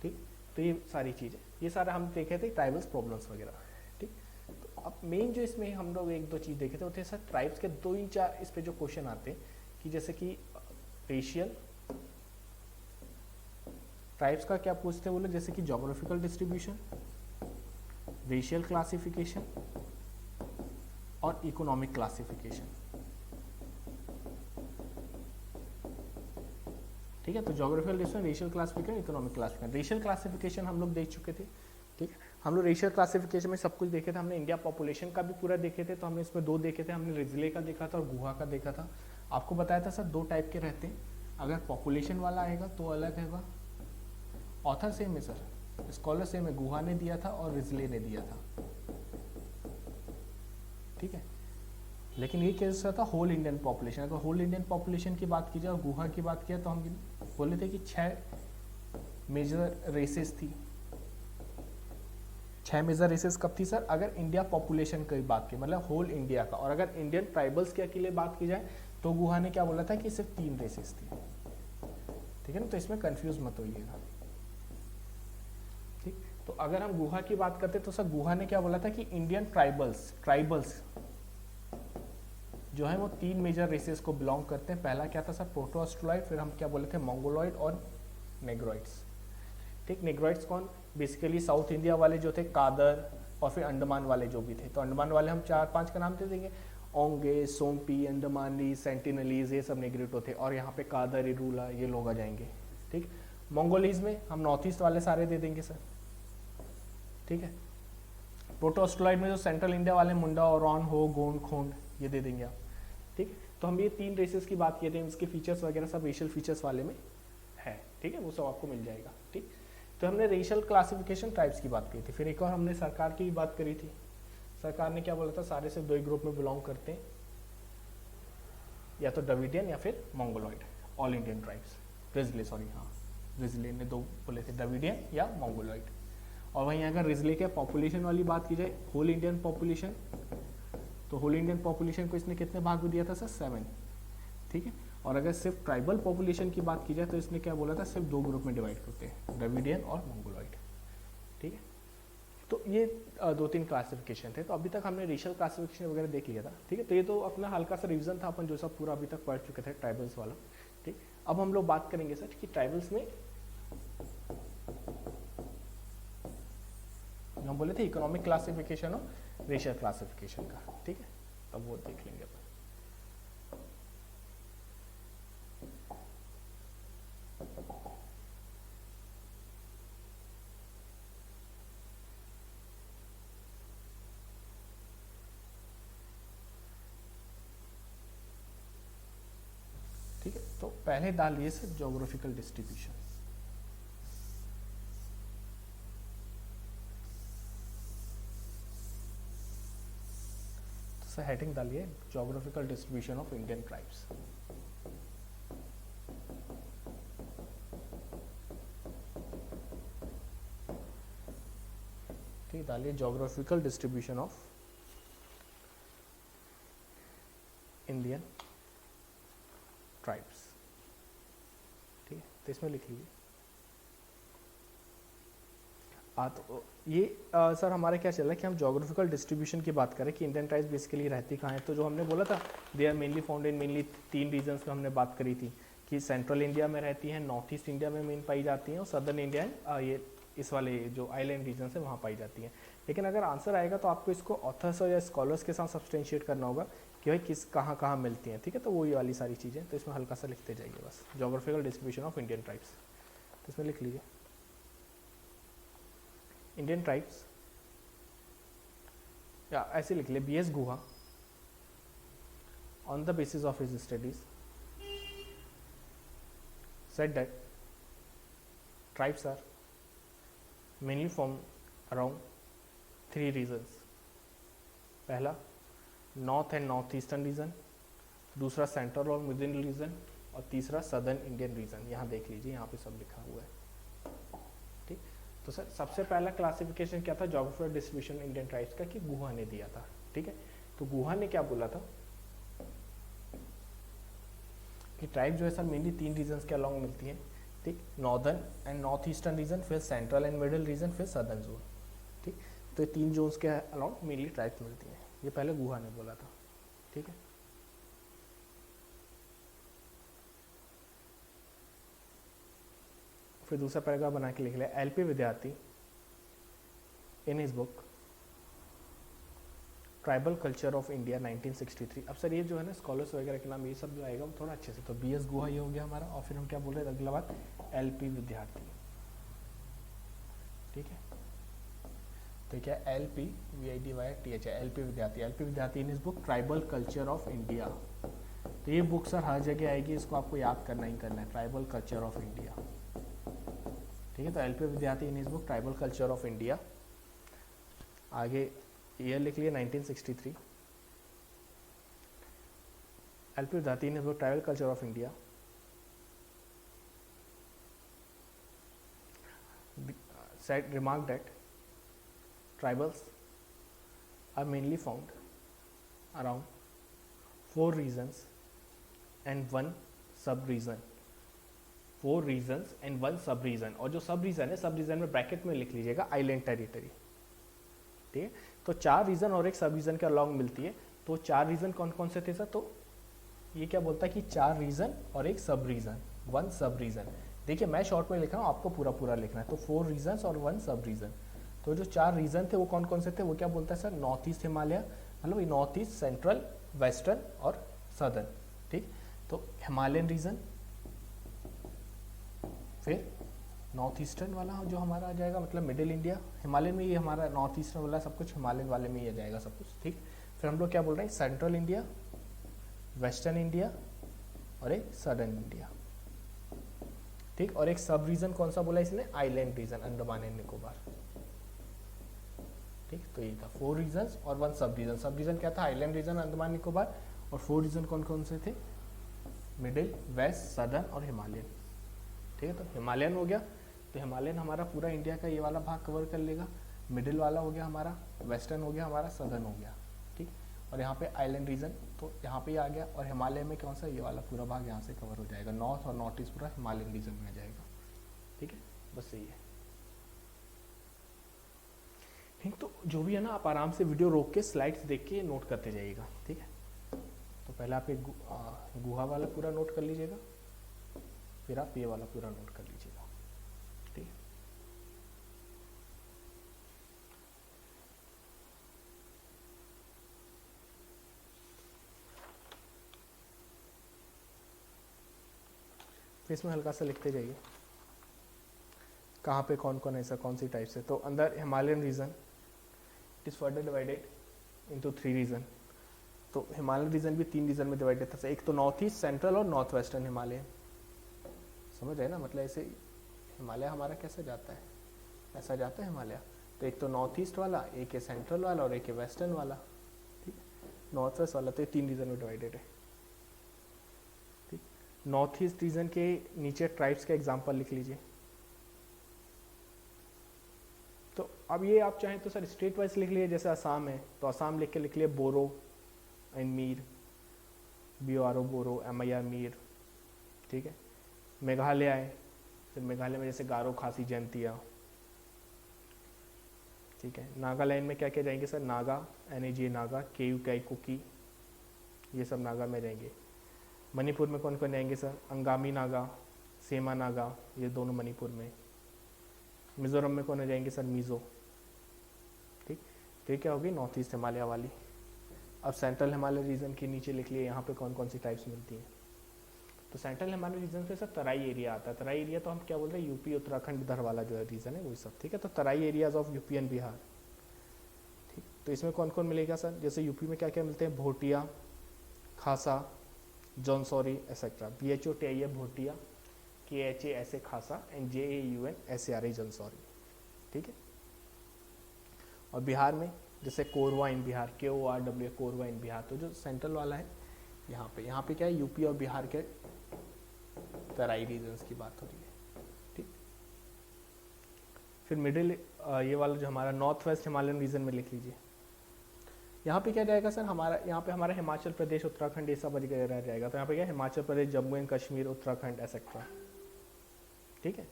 ठीक। तो ये सारी चीज़ें, ये सारा हम देखे थे ट्राइबल्स प्रॉब्लम्स वगैरह, ठीक। तो अब मेन जो इसमें हम लोग एक दो चीज़ देखे थे, वो थे सर ट्राइब्स के दो ही चार इस पे जो क्वेश्चन आते हैं, कि जैसे कि रेशियल, ट्राइब्स का क्या पूछते हैं वो लोग, जैसे कि जोग्राफिकल डिस्ट्रीब्यूशन, रेशियल क्लासिफिकेशन और इकोनॉमिक क्लासिफिकेशन, ठीक है। तो geographical distribution, racial classification, economic classification. Racial classification हम लोग देख चुके थे, ठीक है। हम लोग रेशियल क्लासिफिकेशन में सब कुछ देखे थे, हमने इंडिया पॉपुलेशन का भी पूरा देखे थे, तो हमने इसमें दो देखे थे, हमने रिजले का देखा था और गुहा का देखा था। आपको बताया था सर दो टाइप के रहते हैं, अगर पॉपुलेशन वाला आएगा तो अलग होगा, ऑथर सेम है सर, स्कॉलर सेम है, गुहा ने दिया था और रिजले ने दिया था, ठीक है। लेकिन ये कैसा था, होल इंडियन पॉपुलेशन। अगर होल इंडियन पॉपुलेशन की बात की जाए और गुहा की बात किया, तो हम बोले थे कि 6 मेजर रेसेस थी। 6 मेजर रेसेस कब थी सर, अगर इंडिया पॉपुलेशन की बात की, मतलब होल इंडिया का। और अगर इंडियन ट्राइबल्स के अकेले बात की जाए तो गुहा ने क्या बोला था कि सिर्फ 3 रेसेस थी, ठीक है ना। तो इसमें कंफ्यूज मत होइएगा, ठीक। तो अगर हम गुहा की बात करते तो सर गुहा ने क्या बोला था कि इंडियन ट्राइबल्स जो है वो 3 मेजर रेसेस को बिलोंग करते हैं। पहला क्या था सर, प्रोटो ऑस्ट्रोलॉइड, फिर हम क्या बोले थे, मंगोलॉइड और नेग्रोइड्स, ठीक। नेग्रोइड्स कौन, बेसिकली साउथ इंडिया वाले जो थे, कादर, और फिर अंडमान वाले जो भी थे। तो अंडमान वाले हम 4-5 का नाम दे देंगे, ओंगे, सोमपी, अंडमानी, सेंटिनलीज, ये सब नेग्रिटो थे। और यहाँ पे कादर, इरूला, ये लोग आ जाएंगे, ठीक। मंगोलीज में हम नॉर्थ ईस्ट वाले सारे दे देंगे सर, ठीक है। प्रोटो ऑस्ट्रोलॉइड में जो सेंट्रल इंडिया वाले, मुंडा, ओरान, हो, गोंड, खोंड, ये दे देंगे आप, ठीक। तो हम ये 3 रेसेस की बात किए थे, इसके फीचर्स वगैरह सब रेशियल फीचर्स वाले में है, ठीक है, वो सब आपको मिल जाएगा, ठीक। तो हमने रेशियल क्लासिफिकेशन ट्राइब्स की बात की थी। फिर एक और हमने सरकार की भी बात करी थी। सरकार ने क्या बोला था, सारे से 2 ही ग्रुप में बिलोंग करते हैं, या तो द्रविडियन या फिर Mongoloid, all Indian tribes. Risley, sorry, हाँ, रिजले ने 2 बोले थे, द्रविडियन या मंगोलॉइड। और वहीं अगर रिजले के पॉपुलेशन वाली बात की जाए, होल इंडियन पॉपुलेशन, तो होल इंडियन पॉपुलेशन को इसने कितने भाग में दिया था सर, 7, ठीक है। और अगर सिर्फ ट्राइबल पॉपुलेशन की बात की जाए तो इसने क्या बोला था, सिर्फ 2 ग्रुप में डिवाइड करते हैं, द्रविडियन और मंगोलॉइड, ठीक है। तो ये 2-3 क्लासिफिकेशन थे। तो अभी तक हमने रेशियल क्लासिफिकेशन वगैरह देख लिया था, ठीक है। तो ये तो अपना हल्का सा रिवीजन था, अपन जो सब पूरा अभी तक पढ़ चुके थे ट्राइबल्स वाला, ठीक। अब हम लोग बात करेंगे सर कि ट्राइबल्स में हम बोले थे इकोनॉमिक क्लासिफिकेशन और रेशियल क्लासिफिकेशन का, ठीक है। तब वो देख लेंगे अपन। तो पहले डालिए सर जोग्राफिकल डिस्ट्रीब्यूशन। तो सर हेडिंग डालिए geographical distribution of Indian tribes. ठीक, डालिए geographical distribution of Indian tribes. ठीक है, तो इसमें लिख लीजिए। तो ये सर हमारा क्या चल रहा है कि हम जोग्राफिकल डिस्ट्रीब्यूशन की बात करें कि इंडियन ट्राइब्स बेसिकली रहती कहाँ है। तो जो हमने बोला था they are mainly found in mainly 3 regions में हमने बात करी थी कि सेंट्रल इंडिया में रहती हैं, नॉर्थ ईस्ट इंडिया में मेन पाई जाती हैं, और सदर्न इंडिया ये इस वाले जो आइलैंड रीजन है वहाँ पाई जाती हैं। लेकिन अगर आंसर आएगा तो आपको इसको ऑथर्स या स्कॉलर्स के साथ सब्सटेंशिएट करना होगा कि भाई किस कहाँ कहाँ मिलती हैं। ठीक है, तो वो ये वाली सारी चीज़ें, तो इसमें हल्का सा लिखते जाइए बस, geographical distribution of Indian tribes. तो इसमें लिख लीजिए इंडियन ट्राइब्स, या ऐसे लिख ले BS Guha on the basis of his studies said that tribes are mainly formed around 3 regions। पहला north and north eastern region, दूसरा सेंट्रल और मिडिल रीजन, और तीसरा सदर्न इंडियन रीजन। यहाँ देख लीजिए, यहाँ पे सब लिखा हुआ है। ठीक, तो सर सबसे पहला क्लासिफिकेशन क्या था जोग्राफिकल डिस्ट्रीब्यूशन इंडियन ट्राइब्स का, कि गुहा ने दिया था। ठीक है, तो गुहा ने क्या बोला था कि ट्राइब जो है सर मेनली 3 रीजन्स के अलॉन्ग मिलती हैं। ठीक, northern and north eastern region, फिर सेंट्रल एंड मिडिल रीजन, फिर सदर्न जोन। ठीक, तो ये 3 जोन्स के अलॉन्ग मेनली ट्राइब्स मिलती हैं, ये पहले गुहा ने बोला था। ठीक है, फिर दूसरा पैराग्राफ बना के लिख लिया LP विद्यार्थी in his book tribal culture of India 1963। अब सर ये जो है ना स्कॉलर्स वगैरह के नाम ये सब जो आएगा वो थोड़ा अच्छे से, तो BS गुहा ये हो गया हमारा, और फिर हम क्या बोल रहे हैं अगला बात LP विद्यार्थी। ठीक है, तो क्या LP VIDYTH है, LP विद्यार्थी, LP विद्यार्थी इन इस book tribal culture of India. तो ये बुक सर हर जगह आएगी, इसको आपको याद करना ही करना है, ट्राइबल कल्चर ऑफ इंडिया। ठीक है, तो LP विद्यार्थी इन इस book tribal culture of India. आगे ईयर लिख लिया 1963। LP विद्यार्थी इन इस book tribal culture of India said remarked that tribals are mainly found around 4 regions and 1 sub region। 4 regions and 1 sub region, और जो सब रीजन है सब रीजन में ब्रैकेट में लिख लीजिएगा आइलैंड टेरिटरी। ठीक है, तो 4 रीजन और एक सब रीजन के अलॉन्ग मिलती है। तो 4 रीजन कौन कौन से थे सर, तो ये क्या बोलता है कि 4 रीजन और एक सब रीजन, 1 सब रीजन। देखिए मैं शॉर्ट में लिख रहा हूँ, आपको पूरा पूरा लिखना है। तो 4 रीजन्स और 1 सब रीजन। तो जो 4 रीजन थे वो कौन कौन से थे, वो क्या बोलता है सर, नॉर्थ ईस्ट हिमालय, मतलब नॉर्थ ईस्ट, सेंट्रल, वेस्टर्न और सदर्न। ठीक, तो हिमालयन रीजन, फिर नॉर्थ ईस्टर्न वाला जो हमारा आ जाएगा मतलब मिडिल इंडिया, हिमालयन में ये हमारा नॉर्थ ईस्टर्न वाला सब कुछ हिमालयन वाले में ही आ जाएगा सब कुछ। ठीक, फिर हम लोग क्या बोल रहे हैं, सेंट्रल इंडिया, वेस्टर्न इंडिया और एक सदर्न इंडिया। ठीक, और एक सब रीजन कौन सा बोला इसने, island region, Andaman and Nicobar. ठीक, तो ये था 4 रीजन्स और 1 सब रीजन। सब रीजन क्या था, आइलैंड रीजन, अंडमान निकोबार, और 4 रीजन कौन कौन से थे, मिडिल, वेस्ट, सदर्न और हिमालयन। ठीक है, तो हिमालयन हो गया, तो हिमालयन हमारा पूरा इंडिया का ये वाला भाग कवर कर लेगा। मिडिल वाला हो गया हमारा, वेस्टर्न हो गया हमारा, सदर्न हो गया। ठीक, और यहाँ पे आइलैंड रीजन तो यहाँ पे आ गया, और हिमालय में कौन सा, ये वाला पूरा भाग यहाँ से कवर हो जाएगा। नॉर्थ और नॉर्थ ईस्ट पूरा हिमालयन रीजन में आ जाएगा। ठीक है, बस यही है। ठीक, तो जो भी है ना आप आराम से वीडियो रोक के स्लाइड्स देख के नोट करते जाइएगा। ठीक है, तो पहले आप एक गुहा वाला पूरा नोट कर लीजिएगा, फिर आप ये वाला पूरा नोट कर लीजिएगा। ठीक है, फिर इसमें हल्का सा लिखते जाइए कहाँ पे कौन कौन ऐसा कौन सी टाइप से। तो अंदर Himalayan region it is further divided into 3 region. तो हिमालयन रीजन भी 3 रीजन में डिवाइडेड था। एक तो नॉर्थ ईस्ट, सेंट्रल और नॉर्थ वेस्टर्न हिमालयन। समझ रहे हैं ना, मतलब ऐसे हिमालय हमारा कैसे जाता है, ऐसा जाता है हिमालय। तो एक तो नॉर्थ ईस्ट वाला, एक है सेंट्रल वाला और एक है वेस्टर्न वाला, ठीक है, नॉर्थ वेस्ट वाला। तो ये 3 रीजन में डिवाइडेड है, ठीक। नॉर्थ ईस्ट रीजन के नीचे ट्राइब्स का एग्जाम्पल लिख लीजिए। तो अब ये आप चाहें तो सर स्टेट वाइज लिख लिए, जैसे असम है तो असम लिख लिए Boro and Mir, BORO Boro, MIR Mir, ठीक है। मेघालय है, फिर मेघालय में जैसे गारो, खासी, जयंतिया, ठीक है। नागालैंड में क्या क्या जाएंगे सर, नागा, NAGA नागा, KUKI कुकी, ये सब नागा में रहेंगे। मणिपुर में कौन कौन जाएंगे सर, अंगामी नागा, सेमा नागा, ये दोनों मणिपुर में। मिजोरम में कौन जाएंगे सर, मिजो, ठीक। तो ये क्या होगी, नॉर्थ ईस्ट हिमालय वाली। अब सेंट्रल हिमालय रीजन के नीचे लिख लिए यहाँ पे कौन कौन सी टाइप्स मिलती हैं। तो सेंट्रल हिमालय रीजन से सर तराई एरिया आता है। तराई एरिया तो हम क्या बोल रहे हैं, यूपी उत्तराखंड इधर वाला जो है रीजन है वही सब, ठीक है। तो Terai areas of UP and Bihar, ठीक। तो इसमें कौन कौन मिलेगा सर, जैसे यूपी में क्या क्या मिलते हैं, भोटिया, खासा, जौनसौरी एक्सेट्रा। BHOTI है भोटिया, KHA ऐसे खासा, एंड JAUN SARI जौनसौरी, ठीक है। और बिहार में जैसे कोरवा इन बिहार, KORW कोरवा इन बिहार। तो जो सेंट्रल वाला है यहाँ पे क्या है, यूपी और बिहार के तराई रीजन्स की बात हो रही है, ठीक। फिर मिडिल ये वाला जो हमारा नॉर्थ वेस्ट हिमालयन रीजन में लिख लीजिए। यहाँ पे क्या जाएगा सर, हमारा यहाँ पे हमारा हिमाचल प्रदेश, उत्तराखंड ये सब वगैरह जाएगा। तो यहाँ पे क्या, हिमाचल प्रदेश, जम्मू एंड कश्मीर, उत्तराखंड एक्सेट्रा, ठीक है।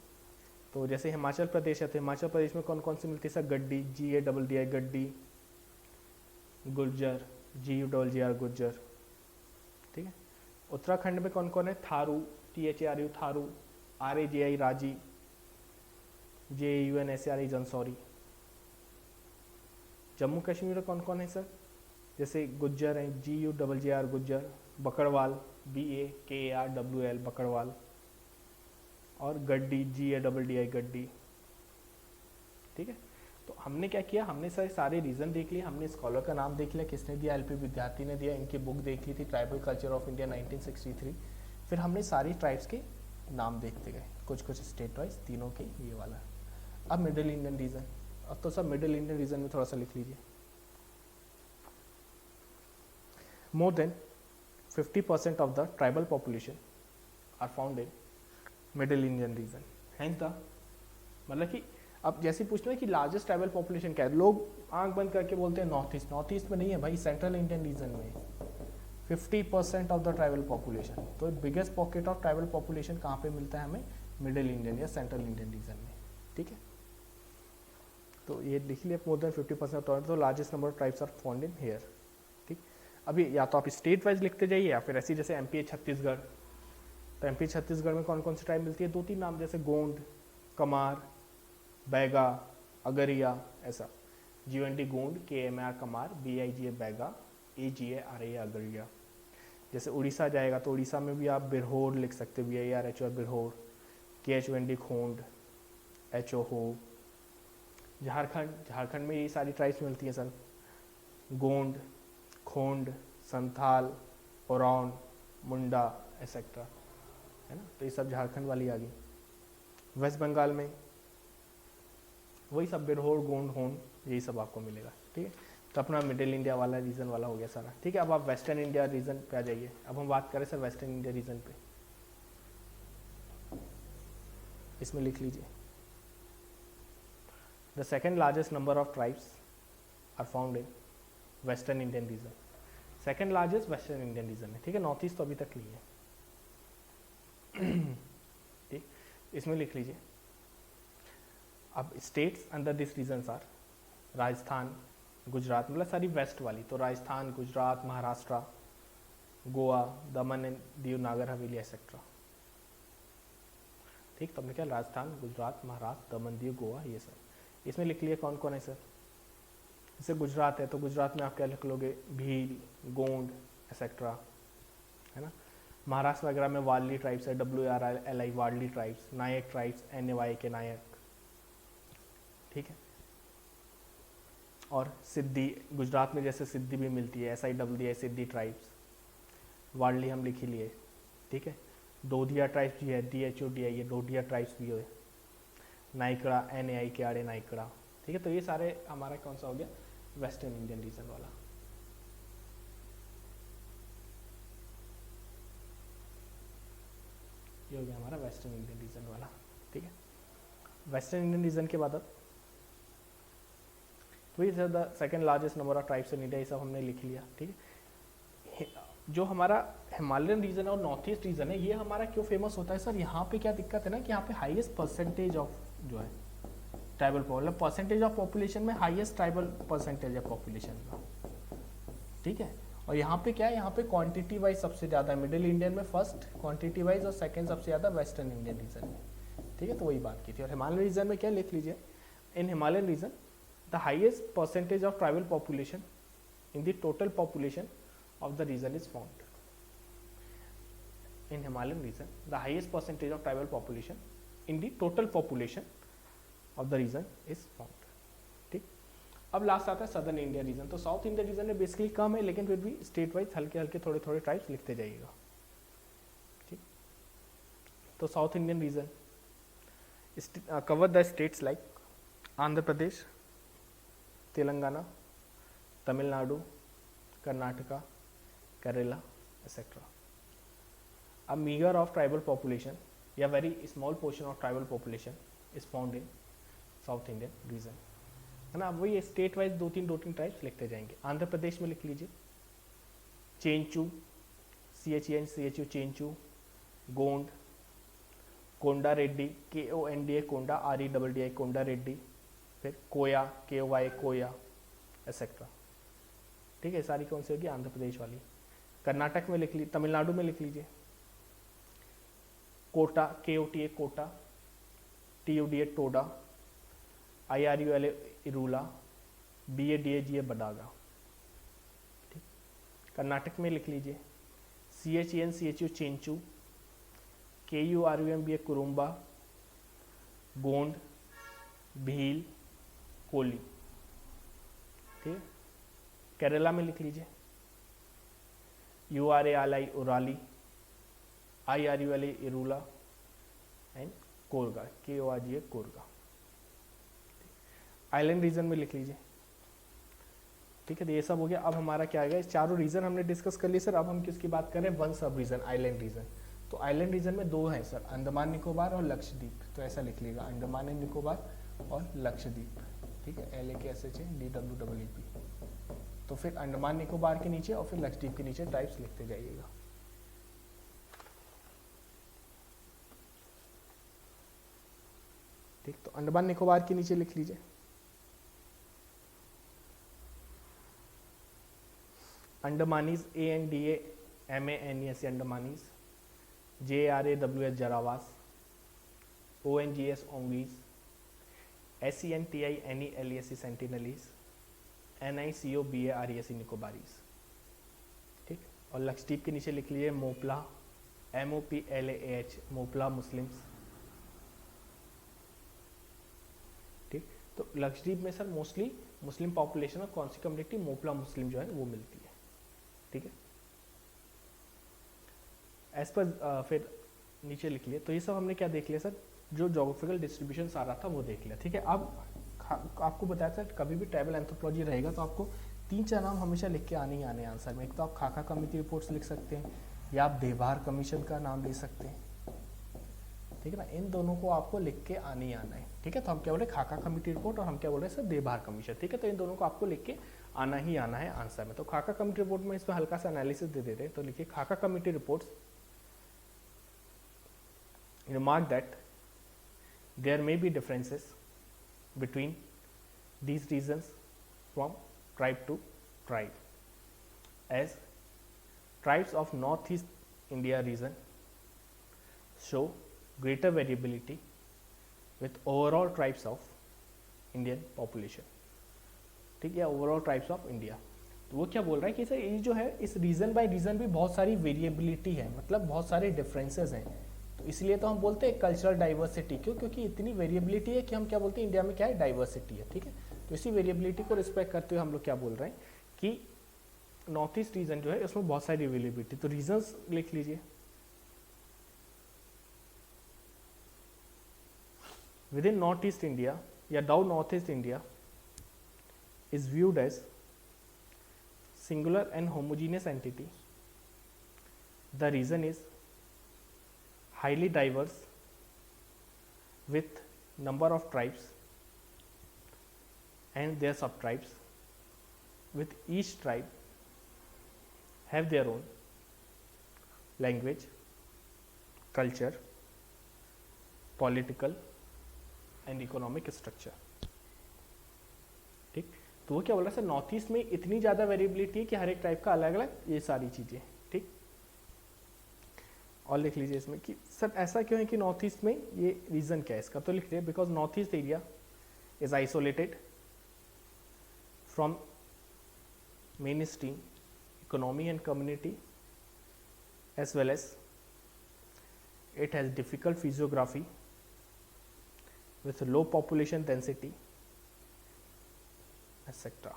तो जैसे हिमाचल प्रदेश है तो हिमाचल प्रदेश में कौन कौन सी मिलती है सर, गड्डी, GADDI गड्डी, गुर्जर, GUGR गुर्जर, ठीक है। उत्तराखंड में कौन कौन है, थारू, THARU थारू, RAJI राजी, JAUN SARI जंसौरी। जम्मू कश्मीर में कौन कौन है सर, जैसे गुज्जर है, GUGR गुज्जर, बकरवाल, BAKARWL बकरवाल, और गड्डी, GADDI गड्डी, ठीक है। तो हमने क्या किया, हमने सारे रीजन देख लिए, हमने स्कॉलर का नाम देख लिया, किसने दिया, LP विद्यार्थी ने दिया, इनकी बुक देख ली थी ट्राइबल कल्चर ऑफ इंडिया 1963। फिर हमने सारी ट्राइब्स के नाम देखते गए, कुछ कुछ स्टेट वाइज, तीनों के ये वाला। अब मिडिल इंडियन रीजन, अब तो सब मिडिल इंडियन रीजन में थोड़ा सा लिख लीजिए। More than 50% of the tribal population are found in middle Indian region, hence the, मतलब कि अब जैसे पूछना है कि लार्जेस्ट ट्राइबल पॉपुलेशन क्या है, लोग आंख बंद करके बोलते हैं नॉर्थ ईस्ट। नॉर्थ ईस्ट में नहीं है भाई, सेंट्रल इंडियन रीजन में 50% ऑफ द ट्राइबल पॉपुलेशन। तो biggest pocket of tribal population कहाँ पे मिलता है हमें, मिडिल इंडियन या सेंट्रल इंडियन रीजन में, ठीक है। तो ये लिख लिया, more than 50% of the largest number of tribes are found in here, ठीक। अभी या तो आप स्टेट वाइज लिखते जाइए या फिर ऐसी जैसे MP छत्तीसगढ़, तो MP छत्तीसगढ़ में कौन कौन सी ट्राइब मिलती है, 2-3 नाम, जैसे गोंड, कमार, बैगा, अगरिया, ऐसा। GND Gond, KMAR Kumar, BIGA Baiga, AGA RA Agaria. जैसे उड़ीसा जाएगा तो उड़ीसा में भी आप बिरहोर लिख सकते हो, BIRHO Birhor, KHOND Khond, HO हो। झारखंड में ये सारी ट्राइब्स मिलती हैं सर, गोंड, खोंड, संथाल, ओरान, मुंडा एक्सेट्रा, है ना। तो ये सब झारखंड वाली आ गई। वेस्ट बंगाल में वही सब बिरहोर, गोंड, होन, यही सब आपको मिलेगा, ठीक है। तो अपना मिडिल इंडिया वाला रीजन वाला हो गया सारा, ठीक है। अब आप वेस्टर्न इंडिया रीजन पे आ जाइए। अब हम बात करें सर वेस्टर्न इंडिया रीजन पे, इसमें लिख लीजिए, the second largest number of tribes are found in western Indian region. Second largest western Indian region है, ठीक है। नॉर्थ ईस्ट तो अभी तक नहीं है, ठीक। इसमें लिख लीजिए। अब states under this region are Rajasthan, Gujarat, मतलब सारी वेस्ट वाली, तो राजस्थान, गुजरात, महाराष्ट्र, गोवा, दमन एंड दीव, नागर हवेली एक्सेट्रा, ठीक। तो हमने क्या, राजस्थान, गुजरात, महाराष्ट्र, दमन, दीव, गोवा, ये सब। इसमें लिख लिया कौन कौन है सर, जैसे गुजरात है तो गुजरात में आप क्या लिख लोगे, भील, गोंड एक्सेट्रा, है ना। महाराष्ट्र वगैरह में वार्ली ट्राइब्स है, WRLI वार्ली ट्राइब्स, नायक ट्राइब्स, NAY के नायक, ठीक है। और सिद्धि, गुजरात में जैसे सिद्धि भी मिलती है, SIWDI सिद्धि ट्राइब्स, वार्ली हम लिख ही लिए, ठीक है। डोडिया ट्राइब्स भी है, DHODI, ये डोडिया ट्राइब्स भी है, नाइकड़ा, NAI के आड़े नाइकड़ा, ठीक है। तो ये सारे हमारा कौन सा हो गया, वेस्टर्न इंडियन रीजन वाला। ये हो गया हमारा वेस्टर्न इंडियन रीजन वाला, ठीक है। वेस्टर्न इंडियन रीजन के बाद अब तो ये the second largest number of tribes in India, ये सब हमने लिख लिया, ठीक है। जो हमारा हिमालयन रीजन और नॉर्थ ईस्ट रीजन है, ये हमारा क्यों फेमस होता है सर, यहाँ पे क्या दिक्कत है ना कि यहाँ पे हाईएस्ट परसेंटेज ऑफ जो है ट्राइबल, मतलब परसेंटेज ऑफ पॉपुलेशन में हाईएस्ट ट्राइबल परसेंटेज है पॉपुलेशन का, ठीक है। और यहाँ पे क्या है, यहाँ पे क्वांटिटी वाइज सबसे ज़्यादा, मिडिल इंडियन में फर्स्ट क्वांटिटी वाइज, और सेकंड सबसे ज़्यादा वेस्टर्न इंडियन रीजन में, ठीक है। तो वही बात की थी। और हिमालयन रीजन में क्या लिख लीजिए, in Himalayan region the highest percentage of tribal population in the total population of the region is found. In Himalayan region, the highest percentage of tribal population in the total population of the region is found. ठीक। अब last आता है southern India region. तो south India region में basically कम है, लेकिन फिर भी स्टेट वाइज हल्के हल्के थोड़े थोड़े ट्राइब्स लिखते जाइएगा, ठीक। तो south Indian reason cover the states like Andhra Pradesh, Telangana, Tamil Nadu, Karnataka, Kerala, etc. A meager of tribal population, या very small portion of tribal population is found in South Indian region, है ना। अब वही स्टेट वाइज दो तीन ट्राइब्स लिखते जाएंगे। आंध्र प्रदेश में लिख लीजिए चेंचू, CHENCHU चेंचू, गोंड, कोंडा रेड्डी, KONDA कोंडा, REDDI कोंडा रेड्डी, फिर कोया, KOY कोया, एक्सेट्रा, ठीक है। सारी कौन सी होगी, आंध्र प्रदेश वाली। कर्नाटक में लिख लीजिए, तमिलनाडु में लिख लीजिए Kota, KOTA Kota, TODA Toda, IRULA Irula, BADAGA बडागा, ठीक। कर्नाटक में लिख लीजिए CHENCHU चेंचू, KURUMBA कुरुम्बा, गोंड, भील, कोली, ठीक है। केरला में लिख लीजिए URALI Urali, IRULA Irula and Koraga, KORGA Koraga. Island region में लिख लीजिए, ठीक है। तो ये सब हो गया। अब हमारा क्या आ गया, इस चारों रीजन हमने डिस्कस कर लिए सर। अब हम किसकी बात करें, वन सब रीजन, आइलैंड रीजन। तो आइलैंड रीजन में दो हैं सर, अंडमान निकोबार और लक्षद्वीप। तो ऐसा लिख लीजिएगा, अंडमान एंड निकोबार और लक्षद्वीप, ठीक है। LAKSHADWEEP। तो फिर अंडमान निकोबार के नीचे और फिर लक्षद्वीप के नीचे टाइप्स लिखते जाइएगा, ठीक। तो अंडमान निकोबार के नीचे लिख लीजिए Andamanese, ANDAMANES Andamanese, JRAWS जरावास, ONGS Onges, SENTINELES Sentinelese, NICOBARES Nicobarese, ठीक। और लक्षद्वीप के नीचे लिख लीजिए मोपला, MOPLAH मोपला मुस्लिम्स, ठीक। तो लक्षद्वीप में सर मोस्टली मुस्लिम पॉपुलेशन और कौन सी कम्युनिटी, मोपला मुस्लिम जो है वो मिलती है, ठीक है। एज पर फिर नीचे लिख लिए। तो ये सब हमने क्या देख लिया सर, जो जोग्राफिकल डिस्ट्रीब्यूशन सारा था वो देख लिया, ठीक है। अब आपको बताया था कभी भी ट्राइबल एंथ्रोपोलॉजी रहेगा तो आपको 3-4 नाम हमेशा लिख के आने ही आने आंसर में। एक तो आप खाका कमेटी रिपोर्ट्स लिख सकते हैं, या आप देवहार कमीशन का नाम ले सकते हैं, ठीक है ना। इन दोनों को आपको लिख के आने ही आना है, ठीक है। तो हम क्या बोले, खाका कमेटी रिपोर्ट, और हम क्या बोल रहे हैं सर, देवहार कमीशन, ठीक है। तो इन दोनों को आपको लिख के आना ही आना है आंसर में। तो खाका कमेटी रिपोर्ट में इसमें हल्का सा एनालिसिस दे देते हैं। तो लिखिए खाका committee reports remark that there may be differences between these regions from tribe to tribe, as tribes of northeast India region show greater variability with overall tribes of Indian population, ठीक है, overall tribes of India. तो वो क्या बोल रहा है कि sir ये जो है इस रीजन बाय रीजन भी बहुत सारी वेरिएबिलिटी है, मतलब बहुत सारे डिफरेंसेस हैं। तो इसलिए तो हम बोलते हैं कल्चरल डाइवर्सिटी, क्यों, क्योंकि इतनी वेरिएबिलिटी है कि हम क्या बोलते हैं, इंडिया में क्या है, डाइवर्सिटी है, ठीक है। तो इसी वेरिएबिलिटी को रिस्पेक्ट करते हुए हम लोग क्या बोल रहे हैं कि नॉर्थ ईस्ट रीजन जो है उसमें बहुत सारी वेरिएबिलिटी। तो रीजन्स लिख लीजिए, within north east India या down north east India is viewed as singular and homogeneous entity. The region is highly diverse with number of tribes and their subtribes, with each tribe have their own language, culture, political and economic structure. ठीक, तो वो क्या बोल रहा है sir, north east में इतनी ज़्यादा वेरिएबिलिटी है कि हर एक टाइप का अलग अलग ये सारी चीज़ें, ठीक। और लिख लीजिए इसमें कि सर ऐसा क्यों है कि नॉर्थ ईस्ट में ये रीज़न क्या है इसका, तो लिख लीजिए because north east area is isolated from main stream economy and community as well as it has difficult physiography with low population density etc.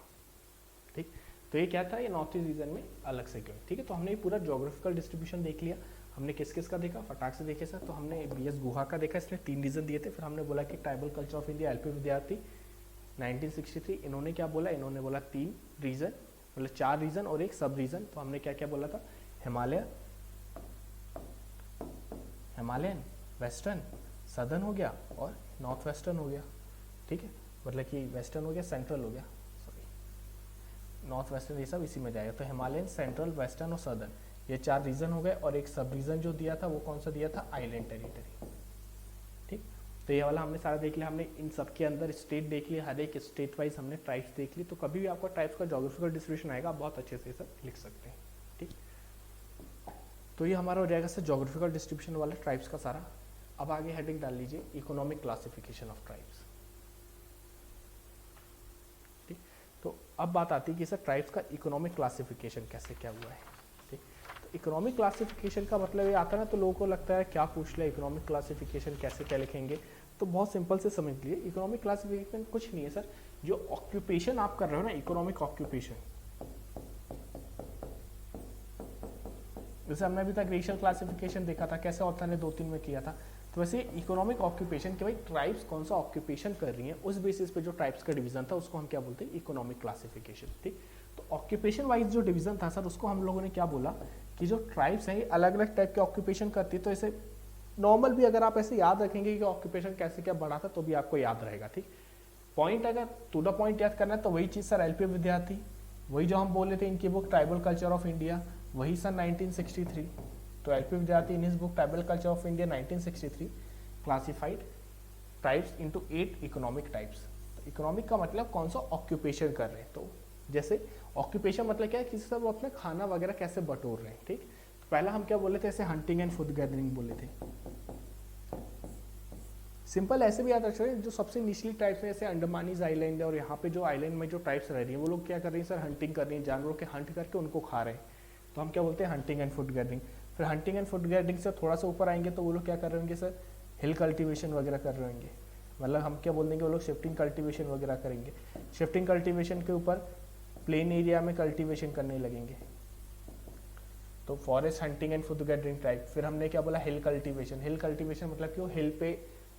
ठीक, तो ये क्या था, ये नॉर्थ ईस्ट रीजन में अलग से क्यों, ठीक है। तो हमने ये पूरा ज्योग्राफिकल डिस्ट्रीब्यूशन देख लिया, हमने किस किस का देखा, फटाक से देखे सर। तो हमने BS गुहा का देखा, इसने 3 रीजन दिए थे। फिर हमने बोला कि tribal culture of India LP विद्यार्थी 1963, इन्होंने क्या बोला, इन्होंने बोला 3 रीजन, मतलब 4 रीजन और एक सब रीजन। तो हमने क्या क्या बोला था, हिमालयन, वेस्टर्न, सदर्न हो गया और नॉर्थ वेस्टर्न हो गया, ठीक है। मतलब कि वेस्टर्न हो गया, सेंट्रल हो गया, सॉरी नॉर्थ वेस्टर्न, ये सब इसी में जाएगा। तो हिमालयन, सेंट्रल, वेस्टर्न और सदर्न, ये 4 रीजन हो गए। और एक सब रीजन जो दिया था वो कौन सा दिया था, आइलैंड टेरिटरी, ठीक। तो ये वाला हमने सारा देख लिया, हमने इन सब के अंदर स्टेट देख लिया, हर एक स्टेट वाइज हमने ट्राइब्स देख ली। तो कभी भी आपका ट्राइब्स का ज्योग्राफिकल डिस्ट्रीब्यूशन आएगा, आप बहुत अच्छे से सब लिख सकते हैं, ठीक। तो ये हमारा हो जाएगा सर ज्योग्राफिकल डिस्ट्रीब्यूशन वाला ट्राइब्स का सारा। अब आगे हेडिंग डाल लीजिए इकोनॉमिक क्लासिफिकेशन ऑफ ट्राइब्स, ठीक। तो अब बात आती है कि सर ट्राइब्स का इकोनॉमिक क्लासिफिकेशन कैसे क्या हुआ है, ठीक। तो इकोनॉमिक क्लासिफिकेशन का मतलब ये आता है ना, तो लोगों को लगता है क्या पूछ लिया, इकोनॉमिक क्लासिफिकेशन कैसे क्या लिखेंगे। तो बहुत सिंपल से समझ लिए, इकोनॉमिक क्लासिफिकेशन कुछ नहीं है सर, जो ऑक्यूपेशन आप कर रहे हो ना, इकोनॉमिक ऑक्यूपेशन, जैसे हमने अभी तक रेशियल क्लासिफिकेशन देखा था, कैसे ऑथर ने 2-3 में किया था। तो वैसे इकोनॉमिक ऑक्यूपेशन के भाई ट्राइब्स कौन सा ऑक्यूपेशन कर रही हैं, उस बेसिस पे जो ट्राइब्स का डिवीजन था उसको हम क्या बोलते हैं, इकोनॉमिक क्लासिफिकेशन, ठीक। तो ऑक्यूपेशन वाइज जो डिवीजन था सर, उसको हम लोगों ने क्या बोला कि जो ट्राइब्स हैं अलग अलग टाइप के ऑक्यूपेशन करती है। तो ऐसे नॉर्मल भी अगर आप ऐसे याद रखेंगे कि ऑक्यूपेशन कैसे क्या बढ़ा था, तो भी आपको याद रहेगा, ठीक। पॉइंट अगर टू द पॉइंट याद करना है तो वही चीज़ सर LP विद्यार्थी, वही जो हम बोले थे इनकी book tribal culture of India, वही सन 1963। तो LP विद्यार्थी in his book tribal culture of India 1963 classified tribes into 8 economic types. तो इकोनॉमिक का मतलब कौन सा ऑक्यूपेशन कर रहे हैं। तो जैसे ऑक्यूपेशन मतलब क्या है, किसी से वो अपने खाना वगैरह कैसे बटोर रहे हैं, ठीक। तो पहला हम क्या बोले थे, ऐसे हंटिंग एंड फूड गैदरिंग बोले थे। सिंपल ऐसे भी याद रख सकते हैं, जो सबसे निचली टाइप्स में जैसे अंडमानीज आइलैंड है, और यहाँ पे जो आइलैंड में जो टाइप्स रह रही हैं वो लोग क्या कर रही हैं सर, हंटिंग कर रही हैं, जानवरों के हंट करके उनको खा रहे हैं। तो हम क्या बोलते हैं, हंटिंग एंड फूड गैदरिंग। फिर हंटिंग एंड फूड गैदरिंग से थोड़ा सा ऊपर आएंगे तो वो लोग क्या कर रहे होंगे सर, हिल कल्टीवेशन वगैरह कर रहे होंगे। मतलब हम क्या बोल देंगे, वो लोग शिफ्टिंग कल्टीवेशन वगैरह करेंगे। शिफ्टिंग कल्टीवेशन के ऊपर प्लेन एरिया में कल्टीवेशन करने लगेंगे, तो forest hunting and food gathering type. फिर हमने क्या बोला, हिल कल्टीवेशन। हिल कल्टीवेशन मतलब कि वो हिल पे,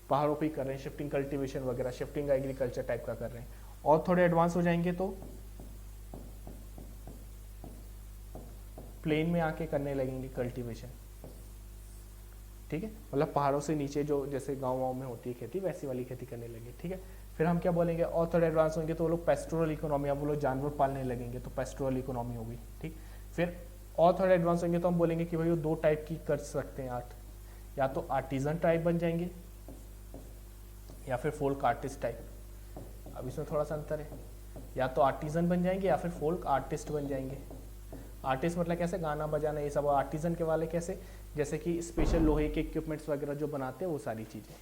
पहाड़ों पे कर रहे हैं, शिफ्टिंग कल्टीवेशन वगैरह, शिफ्टिंग एग्रीकल्चर टाइप का कर रहे हैं। और थोड़े एडवांस हो जाएंगे तो प्लेन में आके करने लगेंगे कल्टीवेशन, ठीक है। मतलब पहाड़ों से नीचे जो जैसे गाँव में होती है खेती, वैसी वाली खेती करने लगे, ठीक है। फिर हम क्या बोलेंगे, और थोड़े एडवांस होंगे तो वो लोग पेस्टोरल इकोनॉमी, अब वो लोग जानवर पालने लगेंगे तो पेस्टोरल इकोनॉमी होगी, ठीक। फिर और थोड़े एडवांस होंगे तो हम बोलेंगे कि भाई वो 2 टाइप की कर सकते हैं आर्ट, या तो आर्टिजन टाइप बन जाएंगे या फिर फोल्क आर्टिस्ट टाइप। अब इसमें थोड़ा सा अंतर है, या तो आर्टिजन बन जाएंगे या फिर फोल्क आर्टिस्ट बन जाएंगे। आर्टिस्ट मतलब कैसे, गाना बजाना ये सब। आर्टिजन के वाले कैसे, जैसे कि स्पेशल लोहे के इक्विपमेंट्स वगैरह जो बनाते हैं वो सारी चीज़ें,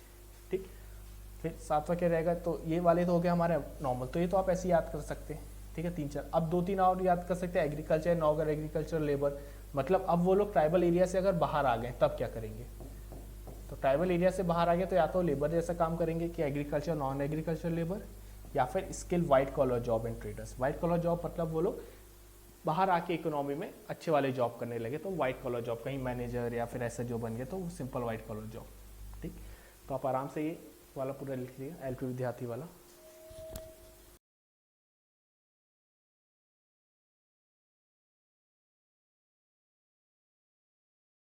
ठीक। फिर 7वां क्या रहेगा, तो ये वाले तो हो गए हमारे नॉर्मल, तो ये तो आप ऐसे याद कर सकते हैं, ठीक है। 3-4 अब 2-3 और याद कर सकते हैं, एग्रीकल्चर, नॉगर एग्रीकल्चर लेबर। मतलब अब वो लोग ट्राइबल एरिया से अगर बाहर आ गए तब क्या करेंगे, तो ट्राइबल एरिया से बाहर आ गए तो या तो लेबर जैसा काम करेंगे कि एग्रीकल्चर, नॉन एग्रीकल्चर लेबर, या फिर skill white collar job and traders. White collar job मतलब वो लोग बाहर आके इकोनॉमी में अच्छे वाले जॉब करने लगे, तो वाइट कॉलर जॉब, कहीं मैनेजर या फिर ऐसा जो बन गए तो सिंपल वाइट कॉलर जॉब, ठीक। तो आप आराम से ये वाला पूरा लिख दिया, एल पी विद्यार्थी वाला।